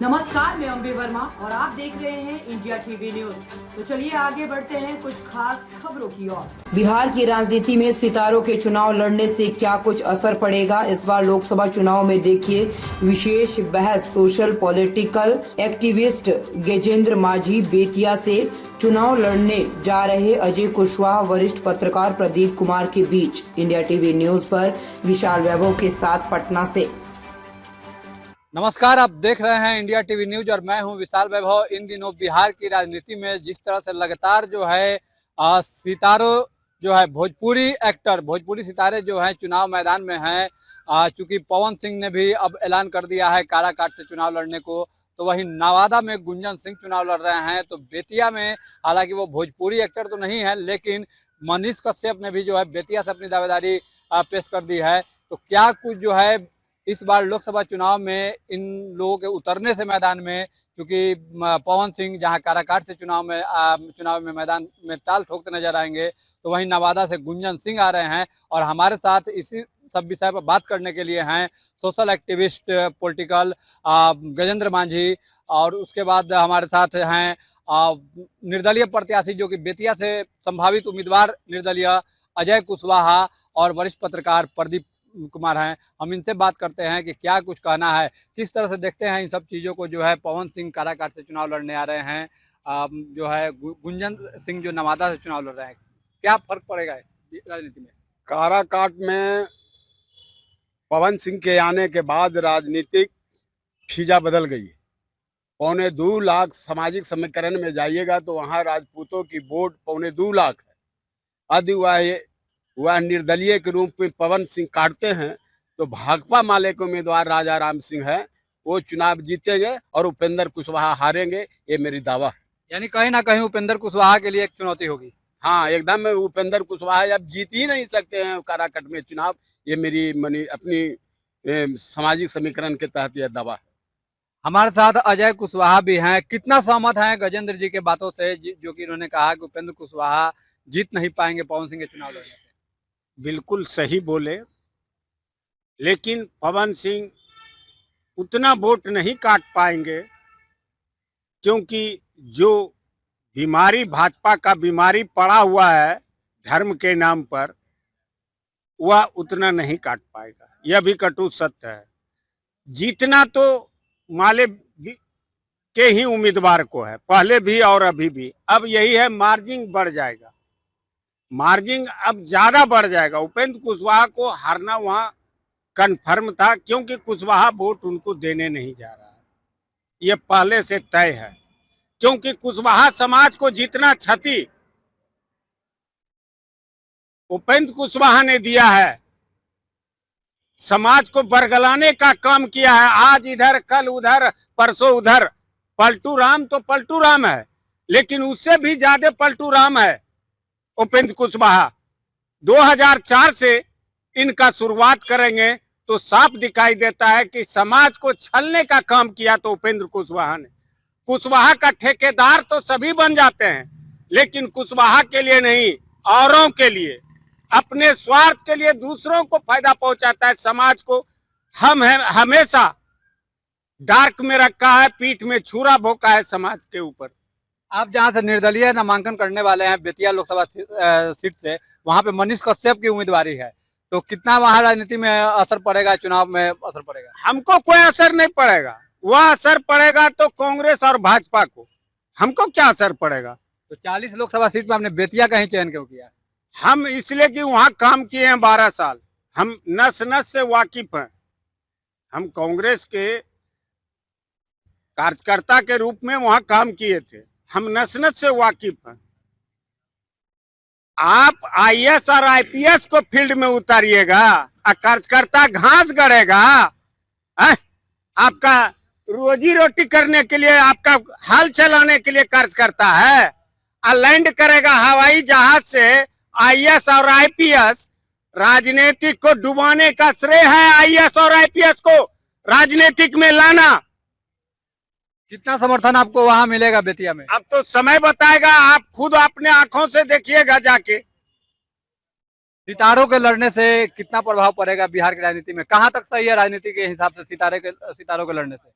नमस्कार, मैं अम्बे वर्मा और आप देख रहे हैं इंडिया टीवी न्यूज। तो चलिए आगे बढ़ते हैं कुछ खास खबरों की ओर। बिहार की राजनीति में सितारों के चुनाव लड़ने से क्या कुछ असर पड़ेगा, इस बार लोकसभा चुनाव में देखिए विशेष बहस। सोशल पॉलिटिकल एक्टिविस्ट गजेंद्र माझी बेतिया से चुनाव लड़ने जा रहे अजय कुशवाहा वरिष्ठ पत्रकार प्रदीप कुमार के बीच। इंडिया टीवी न्यूज पर विशाल वैभव के साथ पटना से। नमस्कार, आप देख रहे हैं इंडिया टीवी न्यूज और मैं हूं विशाल वैभव। इन दिनों बिहार की राजनीति में जिस तरह से लगातार जो है सितारों जो है भोजपुरी सितारे जो हैं चुनाव मैदान में हैं। चूंकि पवन सिंह ने भी अब ऐलान कर दिया है काराकाट से चुनाव लड़ने को, तो वहीं नवादा में गुंजन सिंह चुनाव लड़ रहे हैं। तो बेतिया में हालांकि वो भोजपुरी एक्टर तो नहीं है, लेकिन मनीष कश्यप ने भी जो है बेतिया से अपनी दावेदारी पेश कर दी है। तो क्या कुछ जो है इस बार लोकसभा चुनाव में इन लोगों के उतरने से मैदान में, क्योंकि पवन सिंह जहां काराकाट से चुनाव में मैदान में ताल ठोकते नजर आएंगे, तो वहीं नवादा से गुंजन सिंह आ रहे हैं। और हमारे साथ इसी सब विषय पर बात करने के लिए हैं सोशल एक्टिविस्ट पॉलिटिकल गजेंद्र माझी, और उसके बाद हमारे साथ हैं निर्दलीय प्रत्याशी जो कि बेतिया से संभावित उम्मीदवार निर्दलीय अजय कुशवाहा और वरिष्ठ पत्रकार प्रदीप कुमार हैं। हम इनसे बात करते हैं कि क्या कुछ कहना है, किस तरह से देखते हैं इन सब चीज़ों को। जो है पवन सिंह काराकाट से चुनाव लड़ने आ रहे हैं, जो है गुंजन सिंह जो नवादा से चुनाव लड़ रहे हैं, क्या फर्क पड़ेगा राजनीति में? काराकाट में पवन सिंह के आने के बाद राजनीतिक फीजा बदल गई है। 2.25 लाख सामाजिक समीकरण में जाइएगा तो वहाँ राजपूतों की वोट 2.25 लाख है। यदि वह निर्दलीय के रूप में पवन सिंह काटते हैं तो भाकपा माले के उम्मीदवार राजा राम सिंह है, वो चुनाव जीतेंगे और उपेंद्र कुशवाहा हारेंगे, ये मेरी दावा है। यानी कहीं ना कहीं उपेंद्र कुशवाहा के लिए एक चुनौती होगी। हाँ, एकदम उपेंद्र कुशवाहा अब जीत ही नहीं सकते हैं काराकाट में चुनाव, ये मेरी अपनी सामाजिक समीकरण के तहत यह दावा है। हमारे साथ अजय कुशवाहा भी हैं। कितना सहमत हैं गजेंद्र जी के बातों से, जो कि इन्होंने कहा कि उपेंद्र कुशवाहा जीत नहीं पाएंगे पवन सिंह के चुनाव लड़ने से? बिल्कुल सही बोले, लेकिन पवन सिंह उतना वोट नहीं काट पाएंगे, क्योंकि जो बीमारी भाजपा का बीमारी पड़ा हुआ है धर्म के नाम पर, वह उतना नहीं काट पाएगा। यह भी कटु सत्य है। जीतना तो माले के ही उम्मीदवार को है, पहले भी और अभी भी। अब यही है, मार्जिन बढ़ जाएगा, मार्जिन अब ज्यादा बढ़ जाएगा। उपेंद्र कुशवाहा को हारना वहां कन्फर्म था, क्योंकि कुशवाहा वोट उनको देने नहीं जा रहा है, ये पहले से तय है। क्योंकि कुशवाहा समाज को जितना क्षति उपेंद्र कुशवाहा ने दिया है, समाज को बरगलाने का काम किया है, आज इधर कल उधर परसों उधर। पलटू राम तो पलटू राम है, लेकिन उससे भी ज्यादा पलटू राम है उपेंद्र कुशवाहा। 2004 से इनका शुरुआत करेंगे तो साफ दिखाई देता है कि समाज को छलने का काम किया तो उपेंद्र कुशवाहा ने। कुशवाहा का ठेकेदार तो सभी बन जाते हैं, लेकिन कुशवाहा के लिए नहीं, औरों के लिए, अपने स्वार्थ के लिए दूसरों को फायदा पहुंचाता है। समाज को हमेशा डार्क में रखा है, पीठ में छुरा भोंका है समाज के ऊपर। आप जहां से निर्दलीय नामांकन करने वाले हैं बेतिया लोकसभा सीट से, वहां पे मनीष कश्यप की उम्मीदवारी है, तो कितना वहां राजनीति में असर पड़ेगा, चुनाव में असर पड़ेगा? हमको कोई असर नहीं पड़ेगा। वह असर पड़ेगा तो कांग्रेस और भाजपा को, हमको क्या असर पड़ेगा? तो 40 लोकसभा सीट में आपने बेतिया का ही चयन क्यों किया? हम इसलिए कि वहां काम किए हैं 12 साल, हम नस नस से वाकिफ हैं। हम कांग्रेस के कार्यकर्ता के रूप में वहां काम किए थे, हम नस नस से वाकिफ हैं। आप आईएएस और आईपीएस को फील्ड में उतारिएगा और कार्यकर्ता घास गड़ेगा। आपका रोजी रोटी करने के लिए, आपका हाल चलाने के लिए कार्यकर्ता है, और लैंड करेगा हवाई जहाज से आईएएस और आईपीएस। राजनीतिक को डुबाने का श्रेय है आईएएस और आईपीएस को राजनीतिक में लाना। कितना समर्थन आपको वहां मिलेगा बेतिया में? अब तो समय बताएगा, आप खुद अपने आंखों से देखिएगा जाके। सितारों के लड़ने से कितना प्रभाव पड़ेगा बिहार की राजनीति में? कहां तक सही है राजनीति के हिसाब से सितारों के लड़ने से?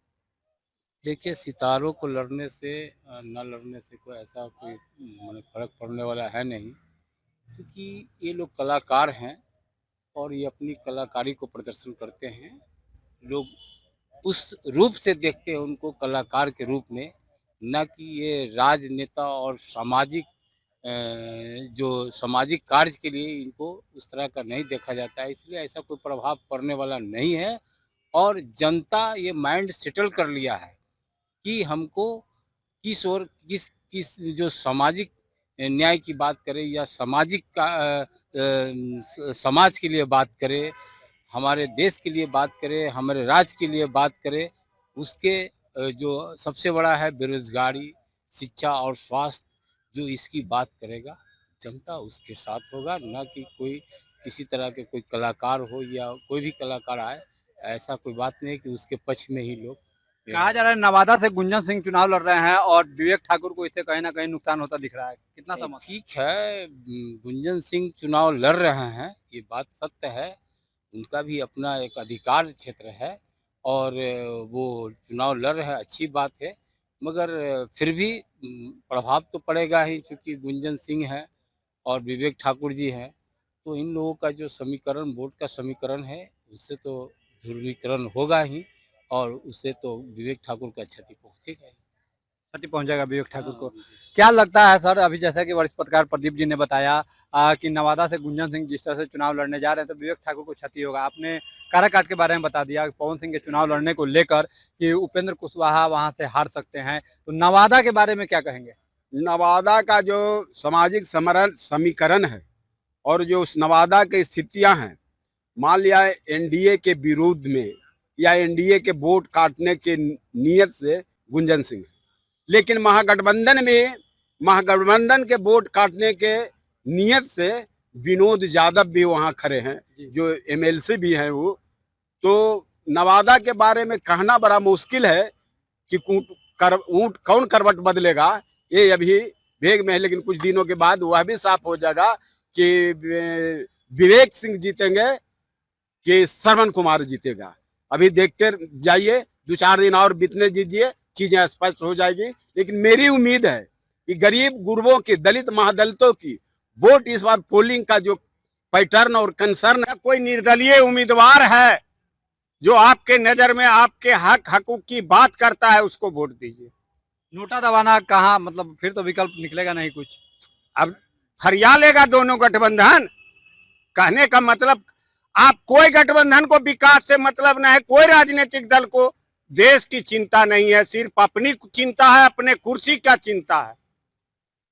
देखिए, सितारों को लड़ने से न लड़ने से कोई ऐसा कोई माने फ़र्क पड़ने वाला है नहीं, क्योंकि ये लोग कलाकार हैं और ये अपनी कलाकारी को प्रदर्शन करते हैं। लोग उस रूप से देखते हैं उनको कलाकार के रूप में, ना कि ये राजनेता और सामाजिक जो सामाजिक कार्य के लिए इनको उस तरह का नहीं देखा जाता है, इसलिए ऐसा कोई प्रभाव पड़ने वाला नहीं है। और जनता ये माइंड सेटल कर लिया है कि हमको किस ओर किस किस जो सामाजिक न्याय की बात करें या सामाजिक का समाज के लिए बात करें, हमारे देश के लिए बात करें, हमारे राज्य के लिए बात करें, उसके जो सबसे बड़ा है बेरोजगारी, शिक्षा और स्वास्थ्य, जो इसकी बात करेगा, जनता उसके साथ होगा, ना कि कोई किसी तरह के कोई कलाकार हो या कोई भी कलाकार आए, ऐसा कोई बात नहीं है कि उसके पक्ष में ही लोग कहा जा रहा है नवादा से गुंजन सिंह चुनाव लड़ रहे हैं और विवेक ठाकुर को इससे कहीं ना कहीं नुकसान होता दिख रहा है, कितना नहीं, समझ? ठीक है, गुंजन सिंह चुनाव लड़ रहे हैं, ये बात सत्य है। उनका भी अपना एक अधिकार क्षेत्र है और वो चुनाव लड़ रहे हैं, अच्छी बात है। मगर फिर भी प्रभाव तो पड़ेगा ही, चूँकि गुंजन सिंह हैं और विवेक ठाकुर जी हैं, तो इन लोगों का जो समीकरण वोट का समीकरण है, उससे तो ध्रुवीकरण होगा ही और उससे तो विवेक ठाकुर का क्षति पहुँचेगा ही। क्षति पहुंच जाएगा विवेक ठाकुर को। हाँ, क्या लगता है सर, अभी जैसा कि वरिष्ठ पत्रकार प्रदीप जी ने बताया कि नवादा से गुंजन सिंह जिस तरह से चुनाव लड़ने जा रहे हैं तो विवेक ठाकुर को क्षति होगा। आपने काराकाट के बारे में बता दिया पवन सिंह के चुनाव लड़ने को लेकर कि उपेंद्र कुशवाहा वहां से हार सकते हैं, तो नवादा के बारे में क्या कहेंगे? नवादा का जो सामाजिक समरण समीकरण है और जो उस नवादा की स्थितियां हैं, मान लिया एनडीए के विरोध में या एनडीए के वोट काटने के नियत से गुंजन सिंह, लेकिन महागठबंधन के वोट काटने के नियत से विनोद यादव भी वहां खड़े हैं, जो एमएलसी भी हैं वो। तो नवादा के बारे में कहना बड़ा मुश्किल है कि ऊंट कौन करवट बदलेगा, ये अभी भेग में है, लेकिन कुछ दिनों के बाद वह भी साफ हो जाएगा कि विवेक सिंह जीतेंगे कि श्रवण कुमार जीतेगा। अभी देखते जाइए, 2-4 दिन और बीतने दीजिए, चीजें स्पष्ट हो जाएगी। लेकिन मेरी उम्मीद है कि गरीब गुरबों की, दलित महादलितों की वोट इस बार पोलिंग का जो पैटर्न और कंसर्न है, कोई निर्दलीय उम्मीदवार है जो आपके नजर में आपके हकूक की बात करता है, उसको वोट दीजिए। नोटा दबाना कहाँ, मतलब फिर तो विकल्प निकलेगा नहीं कुछ। अब फरिया लेगा दोनों गठबंधन। कहने का मतलब, आप कोई गठबंधन को विकास से मतलब नहीं है, कोई राजनीतिक दल को देश की चिंता नहीं है, सिर्फ अपनी चिंता है, अपने कुर्सी का चिंता है,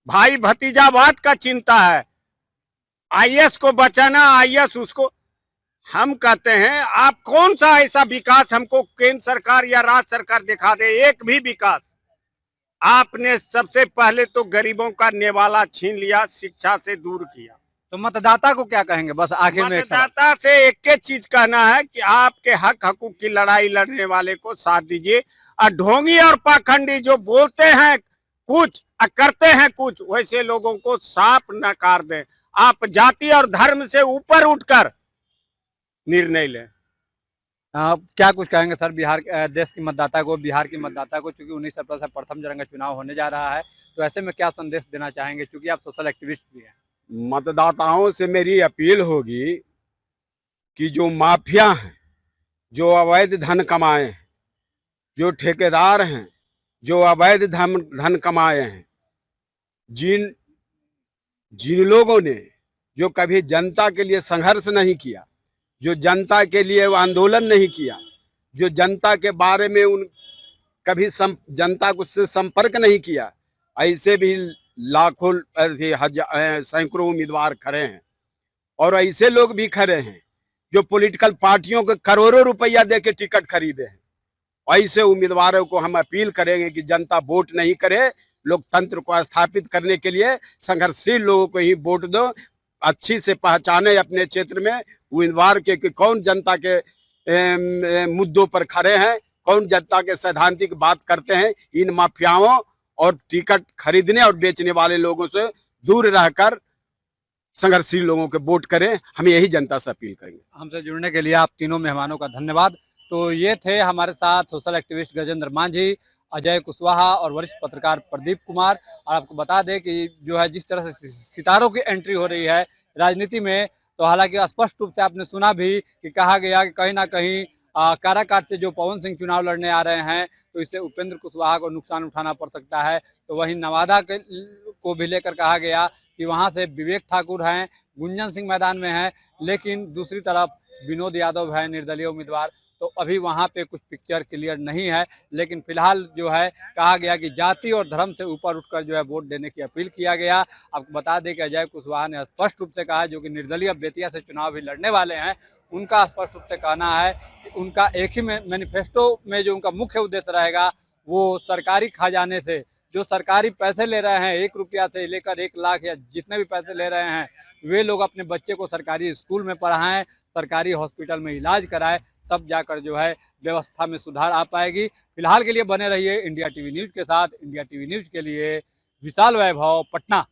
भाई भतीजावाद का चिंता है, आईएएस को बचाना, आईएएस उसको। हम कहते हैं आप कौन सा ऐसा विकास हमको केंद्र सरकार या राज्य सरकार दिखा दे, एक भी विकास। आपने सबसे पहले तो गरीबों का नेवाला छीन लिया, शिक्षा से दूर किया। तो मतदाता को क्या कहेंगे, बस आखिर में एक सवाल। मतदाता से एक ही चीज कहना है कि आपके हकूक की लड़ाई लड़ने वाले को साथ दीजिए। और ढोंगी और पाखंडी जो बोलते हैं कुछ और करते हैं कुछ, वैसे लोगों को साफ नकार दें। आप जाति और धर्म से ऊपर उठकर निर्णय लें। क्या कुछ कहेंगे सर बिहार देश की मतदाता को, बिहार की मतदाता को, चूंकि 19 अप्रैल से प्रथम चरण का चुनाव होने जा रहा है, तो ऐसे में क्या संदेश देना चाहेंगे, चूंकि आप सोशल एक्टिविस्ट भी हैं? मतदाताओं से मेरी अपील होगी कि जो माफिया हैं, जो अवैध धन कमाए हैं, जो ठेकेदार हैं, जो अवैध धन कमाए हैं, जिन जिन लोगों ने जो कभी जनता के लिए संघर्ष नहीं किया, जो जनता के लिए आंदोलन नहीं किया, जो जनता के बारे में कभी जनता से संपर्क नहीं किया, ऐसे भी लाखों सैकड़ों उम्मीदवार खड़े हैं। और ऐसे लोग भी खड़े हैं जो पॉलिटिकल पार्टियों को करोड़ों रुपया दे के टिकट खरीदे हैं। ऐसे उम्मीदवारों को हम अपील करेंगे कि जनता वोट नहीं करे, लोकतंत्र को स्थापित करने के लिए संघर्षशील लोगों को ही वोट दो। अच्छी से पहचाने अपने क्षेत्र में उम्मीदवार के कि कौन जनता के मुद्दों पर खड़े हैं, कौन जनता के सैद्धांतिक बात करते हैं। इन माफियाओं और टिकट खरीदने और बेचने वाले लोगों से दूर रहकर संघर्षशील लोगों के वोट करें, हम यही जनता से अपील करेंगे। हमसे जुड़ने के लिए आप तीनों मेहमानों का धन्यवाद। तो ये थे हमारे साथ सोशल एक्टिविस्ट गजेंद्र मांझी अजय कुशवाहा और वरिष्ठ पत्रकार प्रदीप कुमार। और आपको बता दें कि जो है जिस तरह से सितारों की एंट्री हो रही है राजनीति में, तो हालांकि स्पष्ट रूप से आपने सुना भी कि कहा गया कि कहीं ना कहीं काराकाट से जो पवन सिंह चुनाव लड़ने आ रहे हैं तो इससे उपेंद्र कुशवाहा को नुकसान उठाना पड़ सकता है। तो वहीं नवादा को भी लेकर कहा गया कि वहां से विवेक ठाकुर हैं, गुंजन सिंह मैदान में हैं, लेकिन दूसरी तरफ विनोद यादव है निर्दलीय उम्मीदवार। तो अभी वहां पे कुछ पिक्चर क्लियर नहीं है, लेकिन फिलहाल जो है कहा गया कि जाति और धर्म से ऊपर उठकर जो है वोट देने की अपील किया गया। आपको बता दें कि अजय कुशवाहा ने स्पष्ट रूप से कहा, जो कि निर्दलीय बेतिया से चुनाव भी लड़ने वाले हैं, उनका स्पष्ट रूप से कहना है कि उनका एक ही मैनिफेस्टो में जो उनका मुख्य उद्देश्य रहेगा वो सरकारी खजाने से जो सरकारी पैसे ले रहे हैं, 1 रुपया से लेकर 1 लाख या जितने भी पैसे ले रहे हैं, वे लोग अपने बच्चे को सरकारी स्कूल में पढ़ाएं, सरकारी हॉस्पिटल में इलाज कराएं, तब जाकर जो है व्यवस्था में सुधार आ पाएगी। फिलहाल के लिए बने रहिए इंडिया टीवी न्यूज के साथ। इंडिया टीवी न्यूज के लिए विशाल वैभव, पटना।